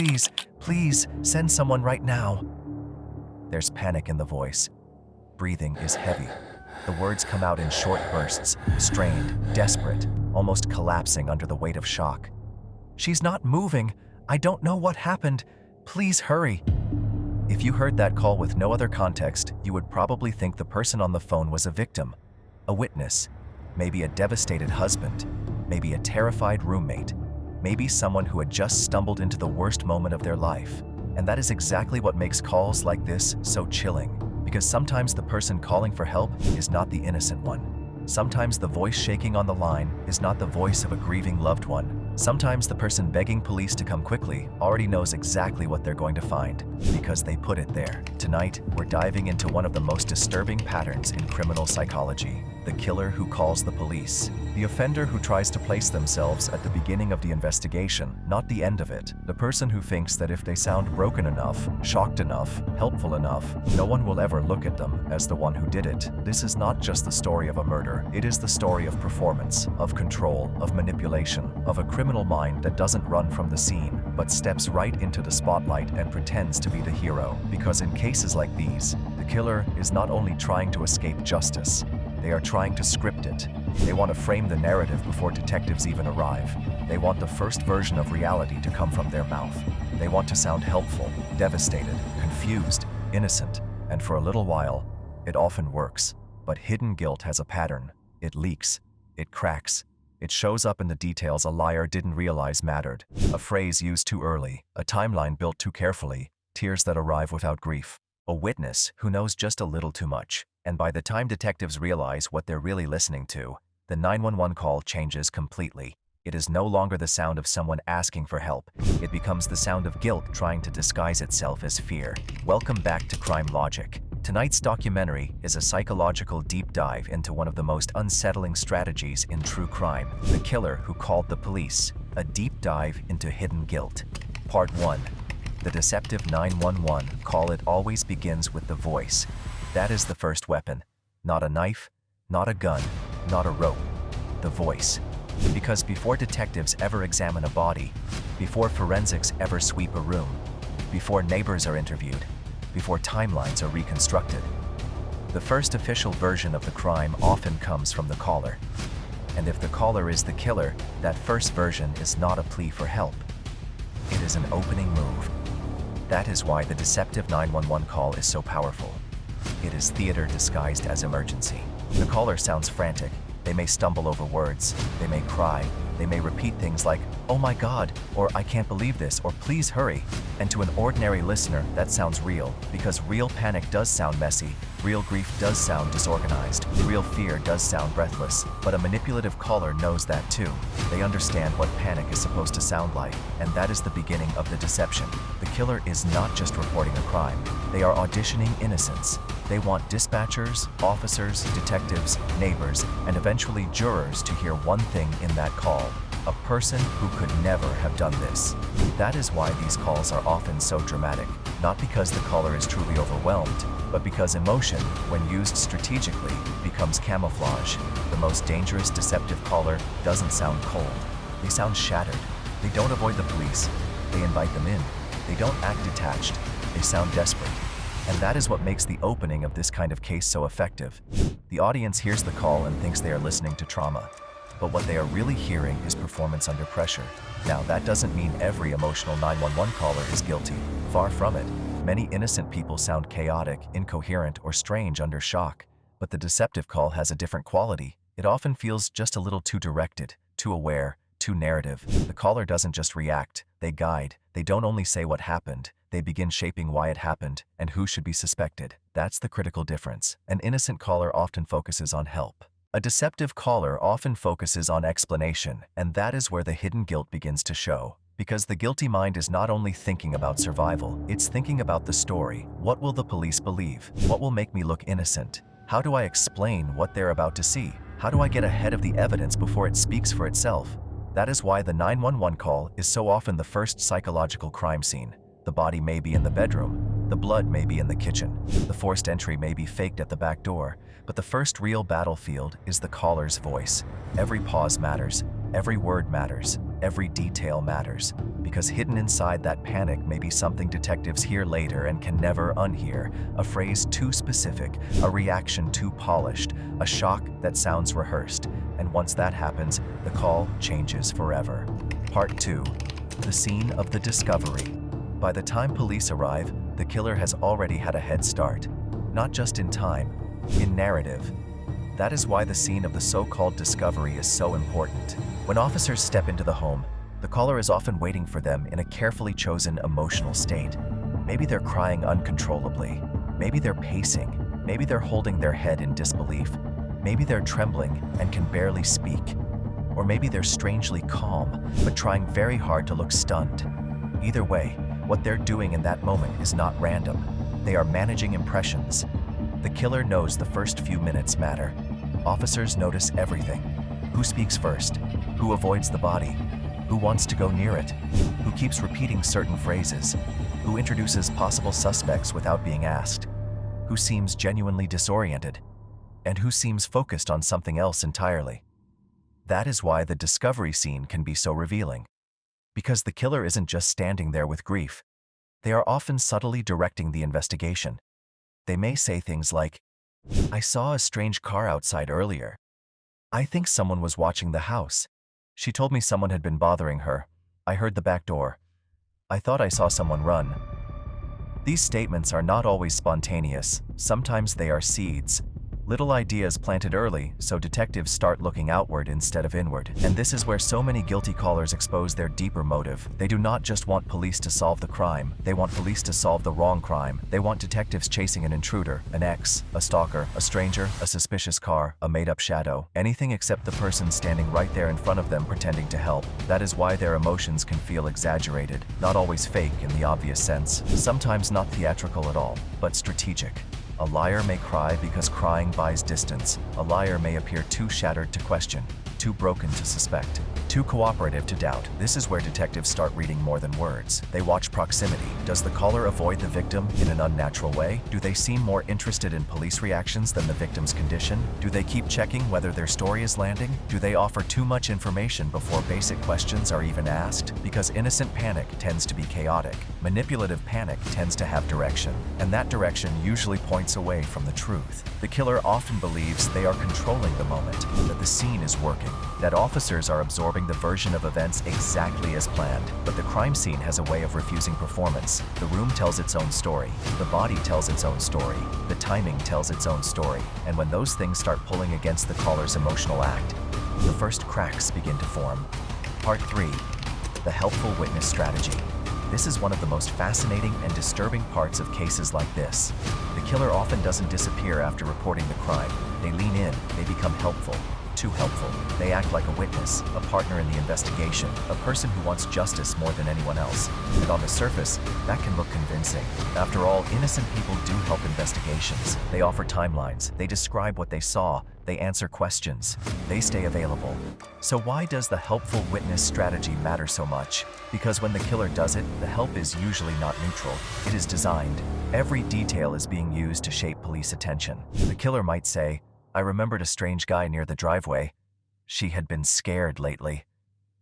Please, please, send someone right now." There's panic in the voice. Breathing is heavy. The words come out in short bursts, strained, desperate, almost collapsing under the weight of shock. "She's not moving. I don't know what happened. Please hurry." If you heard that call with no other context, you would probably think the person on the phone was a victim, a witness, maybe a devastated husband, maybe a terrified roommate, maybe someone who had just stumbled into the worst moment of their life. And that is exactly what makes calls like this so chilling, because sometimes the person calling for help is not the innocent one. Sometimes the voice shaking on the line is not the voice of a grieving loved one. Sometimes the person begging police to come quickly already knows exactly what they're going to find, because they put it there. Tonight, we're diving into one of the most disturbing patterns in criminal psychology: the killer who calls the police. The offender who tries to place themselves at the beginning of the investigation, not the end of it. The person who thinks that if they sound broken enough, shocked enough, helpful enough, no one will ever look at them as the one who did it. This is not just the story of a murder. It is the story of performance, of control, of manipulation, of a criminal mind that doesn't run from the scene, but steps right into the spotlight and pretends to be the hero. Because in cases like these, the killer is not only trying to escape justice, they are trying to script it. They want to frame the narrative before detectives even arrive. They want the first version of reality to come from their mouth. They want to sound helpful, devastated, confused, innocent, and for a little while, it often works. But hidden guilt has a pattern. It leaks. It cracks. It shows up in the details a liar didn't realize mattered. A phrase used too early, a timeline built too carefully, tears that arrive without grief. A witness who knows just a little too much. And by the time detectives realize what they're really listening to, the 911 call changes completely. It is no longer the sound of someone asking for help. It becomes the sound of guilt trying to disguise itself as fear. Welcome back to Crime Logic. Tonight's documentary is a psychological deep dive into one of the most unsettling strategies in true crime: the killer who called the police. A deep dive into hidden guilt. Part 1. The deceptive 911 call. It always begins with the voice. That is the first weapon. Not a knife, not a gun, not a rope. The voice. Because before detectives ever examine a body, before forensics ever sweep a room, before neighbors are interviewed, before timelines are reconstructed, the first official version of the crime often comes from the caller. And if the caller is the killer, that first version is not a plea for help. It is an opening move. That is why the deceptive 911 call is so powerful. It is theater disguised as emergency. The caller sounds frantic. They may stumble over words. They may cry. They may repeat things like, "Oh my God," or "I can't believe this," or "Please hurry." And to an ordinary listener, that sounds real, because real panic does sound messy. Real grief does sound disorganized. Real fear does sound breathless. But a manipulative caller knows that too. They understand what panic is supposed to sound like, and that is the beginning of the deception. The killer is not just reporting a crime. They are auditioning innocence. They want dispatchers, officers, detectives, neighbors, and eventually jurors to hear one thing in that call: a person who could never have done this. That is why these calls are often so dramatic, not because the caller is truly overwhelmed, but because emotion, when used strategically, becomes camouflage. The most dangerous deceptive caller doesn't sound cold. They sound shattered. They don't avoid the police. They invite them in. They don't act detached. They sound desperate. And that is what makes the opening of this kind of case so effective. The audience hears the call and thinks they are listening to trauma. But what they are really hearing is performance under pressure. Now, that doesn't mean every emotional 911 caller is guilty. Far from it. Many innocent people sound chaotic, incoherent, or strange under shock. But the deceptive call has a different quality. It often feels just a little too directed, too aware, too narrative. The caller doesn't just react, they guide. They don't only say what happened, they begin shaping why it happened and who should be suspected. That's the critical difference. An innocent caller often focuses on help. A deceptive caller often focuses on explanation, and that is where the hidden guilt begins to show. Because the guilty mind is not only thinking about survival, it's thinking about the story. What will the police believe? What will make me look innocent? How do I explain what they're about to see? How do I get ahead of the evidence before it speaks for itself? That is why the 911 call is so often the first psychological crime scene. The body may be in the bedroom. The blood may be in the kitchen. The forced entry may be faked at the back door. But the first real battlefield is the caller's voice. Every pause matters. Every word matters. every detail matters, because hidden inside that panic may be something detectives hear later and can never unhear, a phrase too specific, a reaction too polished, a shock that sounds rehearsed, and once that happens, the call changes forever. Part 2. The scene of the discovery. By the time police arrive, the killer has already had a head start. Not just in time, in narrative. That is why the scene of the so-called discovery is so important. When officers step into the home, the caller is often waiting for them in a carefully chosen emotional state. Maybe they're crying uncontrollably. Maybe they're pacing. Maybe they're holding their head in disbelief. Maybe they're trembling and can barely speak. Or maybe they're strangely calm, but trying very hard to look stunned. Either way, what they're doing in that moment is not random. They are managing impressions. The killer knows the first few minutes matter. Officers notice everything. Who speaks first? Who avoids the body? Who wants to go near it? Who keeps repeating certain phrases? Who introduces possible suspects without being asked? Who seems genuinely disoriented? And who seems focused on something else entirely? That is why the discovery scene can be so revealing. Because the killer isn't just standing there with grief. They are often subtly directing the investigation. They may say things like, "I saw a strange car outside earlier. I think someone was watching the house. She told me someone had been bothering her. I heard the back door. I thought I saw someone run." These statements are not always spontaneous. Sometimes they are seeds. Little ideas planted early, so detectives start looking outward instead of inward. And this is where so many guilty callers expose their deeper motive. They do not just want police to solve the crime, they want police to solve the wrong crime. They want detectives chasing an intruder, an ex, a stalker, a stranger, a suspicious car, a made-up shadow, anything except the person standing right there in front of them pretending to help. That is why their emotions can feel exaggerated, not always fake in the obvious sense, sometimes not theatrical at all, but strategic. A liar may cry because crying buys distance. A liar may appear too shattered to question, too broken to suspect, too cooperative to doubt. This is where detectives start reading more than words. They watch proximity. Does the caller avoid the victim in an unnatural way? Do they seem more interested in police reactions than the victim's condition? Do they keep checking whether their story is landing? Do they offer too much information before basic questions are even asked? Because innocent panic tends to be chaotic. Manipulative panic tends to have direction, and that direction usually points away from the truth. The killer often believes they are controlling the moment, that the scene is working, that officers are absorbing the version of events exactly as planned. But the crime scene has a way of refusing performance. The room tells its own story. The body tells its own story. The timing tells its own story. And when those things start pulling against the caller's emotional act, the first cracks begin to form. Part 3. The helpful witness strategy. This is one of the most fascinating and disturbing parts of cases like this. The killer often doesn't disappear after reporting the crime. They lean in, they become helpful. Too helpful. They act like a witness, a partner in the investigation, a person who wants justice more than anyone else. And on the surface, that can look convincing. After all, innocent people do help investigations. They offer timelines, they describe what they saw, they answer questions, they stay available. So why does the helpful witness strategy matter so much? Because when the killer does it, the help is usually not neutral. It is designed. Every detail is being used to shape police attention. The killer might say, "I remembered a strange guy near the driveway. She had been scared lately.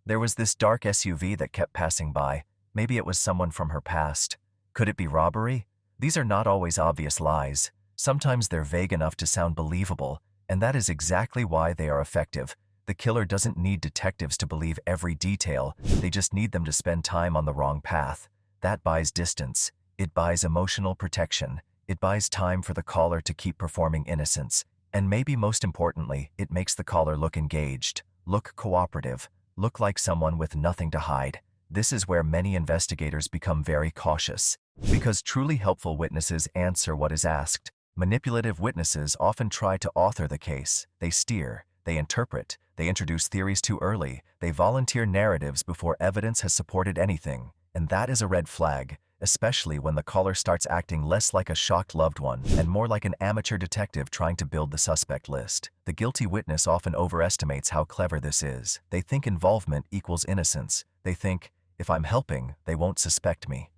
There was this dark SUV that kept passing by. Maybe it was someone from her past. Could it be robbery?" These are not always obvious lies. Sometimes they're vague enough to sound believable, and that is exactly why they are effective. The killer doesn't need detectives to believe every detail. They just need them to spend time on the wrong path. That buys distance. It buys emotional protection. It buys time for the caller to keep performing innocence. And maybe most importantly, it makes the caller look engaged, look cooperative, look like someone with nothing to hide. This is where many investigators become very cautious. Because truly helpful witnesses answer what is asked. Manipulative witnesses often try to author the case. They steer, they interpret, they introduce theories too early, they volunteer narratives before evidence has supported anything. And that is a red flag. Especially when the caller starts acting less like a shocked loved one and more like an amateur detective trying to build the suspect list. The guilty witness often overestimates how clever this is. They think involvement equals innocence. They think, if I'm helping, they won't suspect me.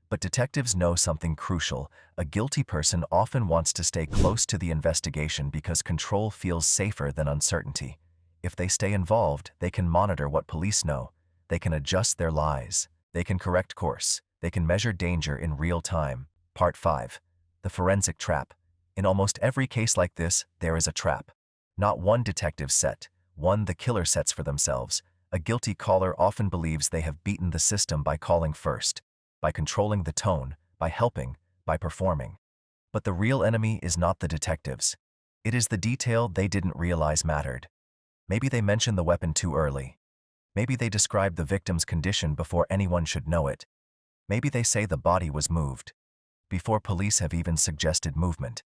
But detectives know something crucial. A guilty person often wants to stay close to the investigation because control feels safer than uncertainty. If they stay involved, they can monitor what police know. They can adjust their lies. They can correct course. They can measure danger in real time. Part 5. The forensic trap. In almost every case like this, there is a trap. Not one detective set, one the killer sets for themselves. A guilty caller often believes they have beaten the system by calling first, by controlling the tone, by helping, by performing. But the real enemy is not the detectives. It is the detail they didn't realize mattered. Maybe they mentioned the weapon too early. Maybe they described the victim's condition before anyone should know it. Maybe they say the body was moved before police have even suggested movement.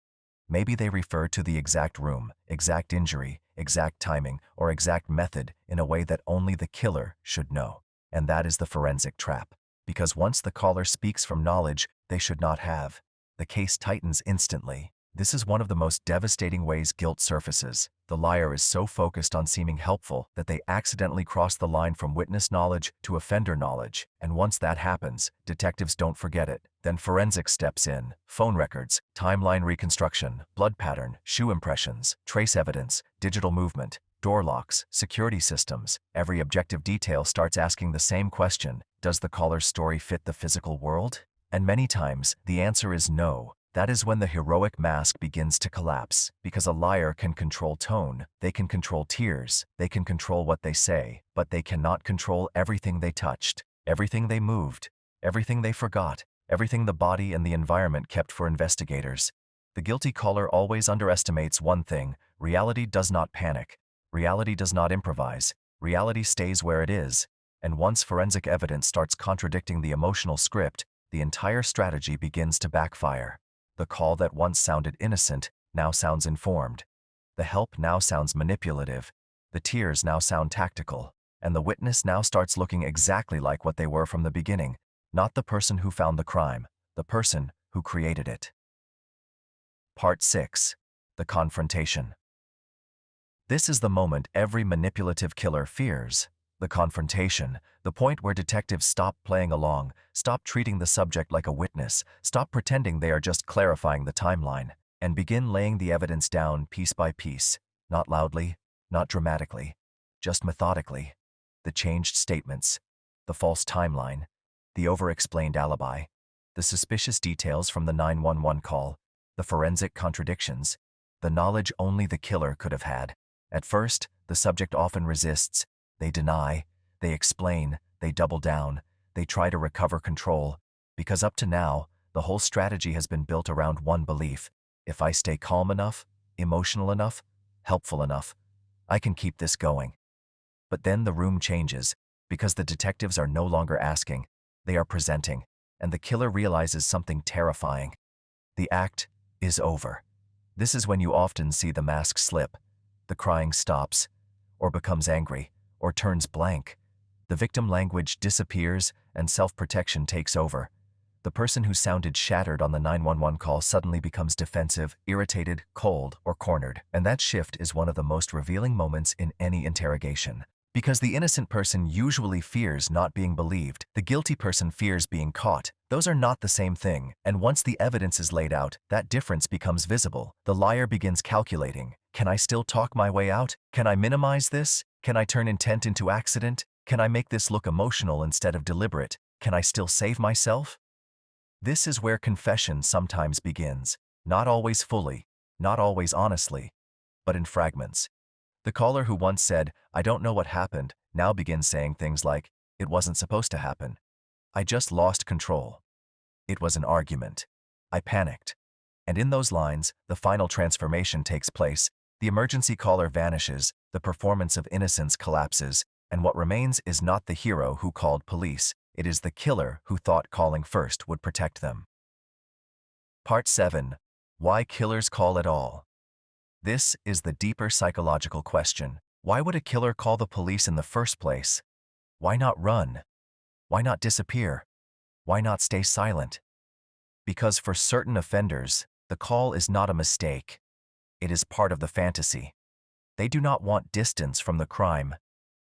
Maybe they refer to the exact room, exact injury, exact timing, or exact method in a way that only the killer should know. And that is the forensic trap. Because once the caller speaks from knowledge they should not have, the case tightens instantly. This is one of the most devastating ways guilt surfaces. The liar is so focused on seeming helpful that they accidentally cross the line from witness knowledge to offender knowledge. And once that happens, detectives don't forget it. Then forensics steps in. Phone records, timeline reconstruction, blood pattern, shoe impressions, trace evidence, digital movement, door locks, security systems. Every objective detail starts asking the same question: does the caller's story fit the physical world? And many times, the answer is no. That is when the heroic mask begins to collapse, because a liar can control tone, they can control tears, they can control what they say, but they cannot control everything they touched, everything they moved, everything they forgot, everything the body and the environment kept for investigators. The guilty caller always underestimates one thing: reality does not panic, reality does not improvise, reality stays where it is. And once forensic evidence starts contradicting the emotional script, the entire strategy begins to backfire. The call that once sounded innocent now sounds informed. The help now sounds manipulative. The tears now sound tactical. And the witness now starts looking exactly like what they were from the beginning. Not the person who found the crime, the person who created it. Part 6. The confrontation. This is the moment every manipulative killer fears. The confrontation, the point where detectives stop playing along, stop treating the subject like a witness, stop pretending they are just clarifying the timeline, and begin laying the evidence down piece by piece, not loudly, not dramatically, just methodically. The changed statements, the false timeline, the over-explained alibi, the suspicious details from the 911 call, the forensic contradictions, the knowledge only the killer could have had. At first, the subject often resists. They deny, they explain, they double down, they try to recover control, because up to now, the whole strategy has been built around one belief: if I stay calm enough, emotional enough, helpful enough, I can keep this going. But then the room changes, because the detectives are no longer asking, they are presenting, and the killer realizes something terrifying. The act is over. This is when you often see the mask slip. The crying stops, or becomes angry, or turns blank. The victim language disappears and self-protection takes over. The person who sounded shattered on the 911 call suddenly becomes defensive, irritated, cold, or cornered. And that shift is one of the most revealing moments in any interrogation. Because the innocent person usually fears not being believed, the guilty person fears being caught. Those are not the same thing, and once the evidence is laid out, that difference becomes visible. The liar begins calculating: can I still talk my way out? Can I minimize this? Can I turn intent into accident? Can I make this look emotional instead of deliberate? Can I still save myself? This is where confession sometimes begins. Not always fully, not always honestly, but in fragments. The caller who once said, "I don't know what happened," now begins saying things like, "It wasn't supposed to happen. I just lost control. It was an argument. I panicked." And in those lines, the final transformation takes place. The emergency caller vanishes, the performance of innocence collapses, and what remains is not the hero who called police. It is the killer who thought calling first would protect them. Part 7. Why killers call at all. This is the deeper psychological question. Why would a killer call the police in the first place? Why not run? Why not disappear? Why not stay silent? Because for certain offenders, the call is not a mistake. It is part of the fantasy. They do not want distance from the crime.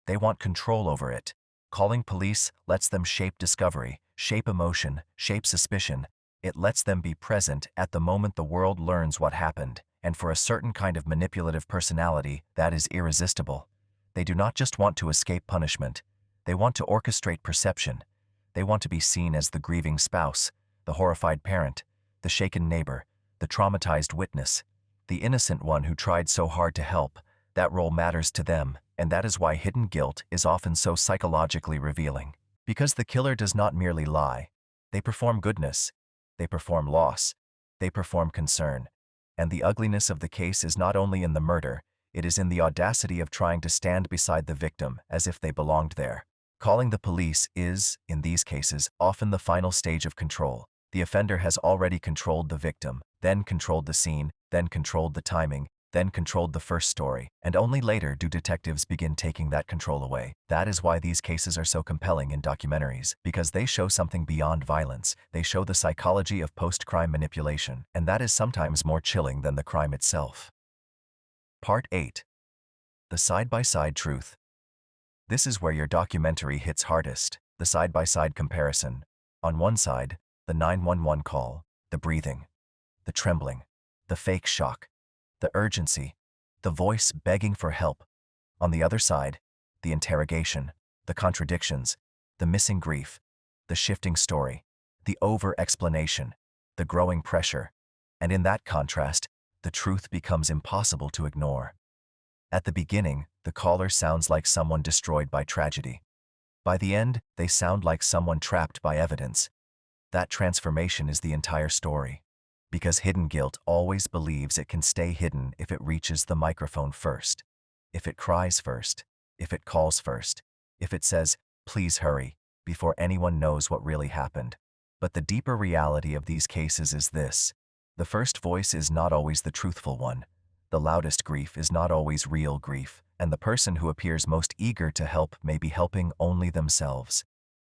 They want control over it. Calling police lets them shape discovery, shape emotion, shape suspicion. It lets them be present at the moment the world learns what happened. And for a certain kind of manipulative personality, that is irresistible. They do not just want to escape punishment. They want to orchestrate perception. They want to be seen as the grieving spouse, the horrified parent, the shaken neighbor, the traumatized witness, the innocent one who tried so hard to help. That role matters to them, and that is why hidden guilt is often so psychologically revealing. Because the killer does not merely lie. They perform goodness. They perform loss. They perform concern. And the ugliness of the case is not only in the murder, it is in the audacity of trying to stand beside the victim as if they belonged there. Calling the police is, in these cases, often the final stage of control. The offender has already controlled the victim, then controlled the scene, then controlled the timing, then controlled the first story, and only later do detectives begin taking that control away. That is why these cases are so compelling in documentaries, because they show something beyond violence. They show the psychology of post-crime manipulation, and that is sometimes more chilling than the crime itself. Part 8. The side-by-side truth. This is where your documentary hits hardest, the side-by-side comparison. On one side, the 911 call, the breathing, the trembling, the fake shock, the urgency, the voice begging for help. On the other side, the interrogation, the contradictions, the missing grief, the shifting story, the over-explanation, the growing pressure. And in that contrast, the truth becomes impossible to ignore. At the beginning, the caller sounds like someone destroyed by tragedy. By the end, they sound like someone trapped by evidence. That transformation is the entire story. Because hidden guilt always believes it can stay hidden if it reaches the microphone first, if it cries first, if it calls first, if it says, "Please hurry," before anyone knows what really happened. But the deeper reality of these cases is this. The first voice is not always the truthful one. The loudest grief is not always real grief, and the person who appears most eager to help may be helping only themselves.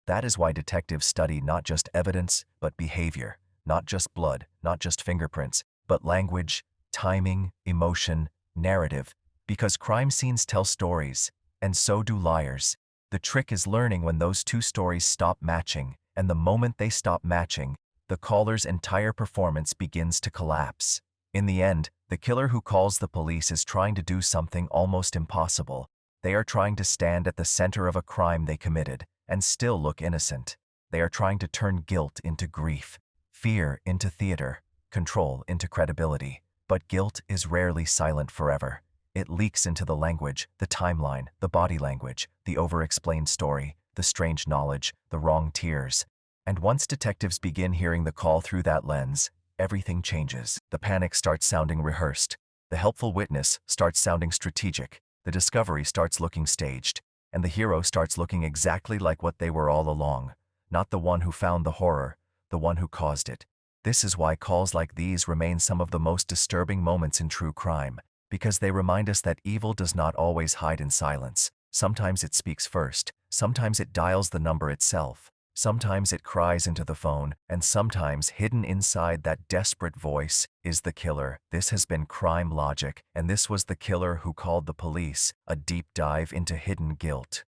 That is why detectives study not just evidence, but behavior. Not just blood, not just fingerprints, but language, timing, emotion, narrative. Because crime scenes tell stories, and so do liars. The trick is learning when those two stories stop matching, and the moment they stop matching, the caller's entire performance begins to collapse. In the end, the killer who calls the police is trying to do something almost impossible. They are trying to stand at the center of a crime they committed, and still look innocent. They are trying to turn guilt into grief, fear into theater, control into credibility. But guilt is rarely silent forever. It leaks into the language, the timeline, the body language, the over-explained story, the strange knowledge, the wrong tears. And once detectives begin hearing the call through that lens, everything changes. The panic starts sounding rehearsed. The helpful witness starts sounding strategic. The discovery starts looking staged. And the hero starts looking exactly like what they were all along. Not the one who found the horror, the one who caused it. This is why calls like these remain some of the most disturbing moments in true crime, because they remind us that evil does not always hide in silence. Sometimes it speaks first, sometimes it dials the number itself, sometimes it cries into the phone, and sometimes hidden inside that desperate voice is the killer. This has been Crime Logic, and this was The Killer Who Called the Police, a deep dive into hidden guilt.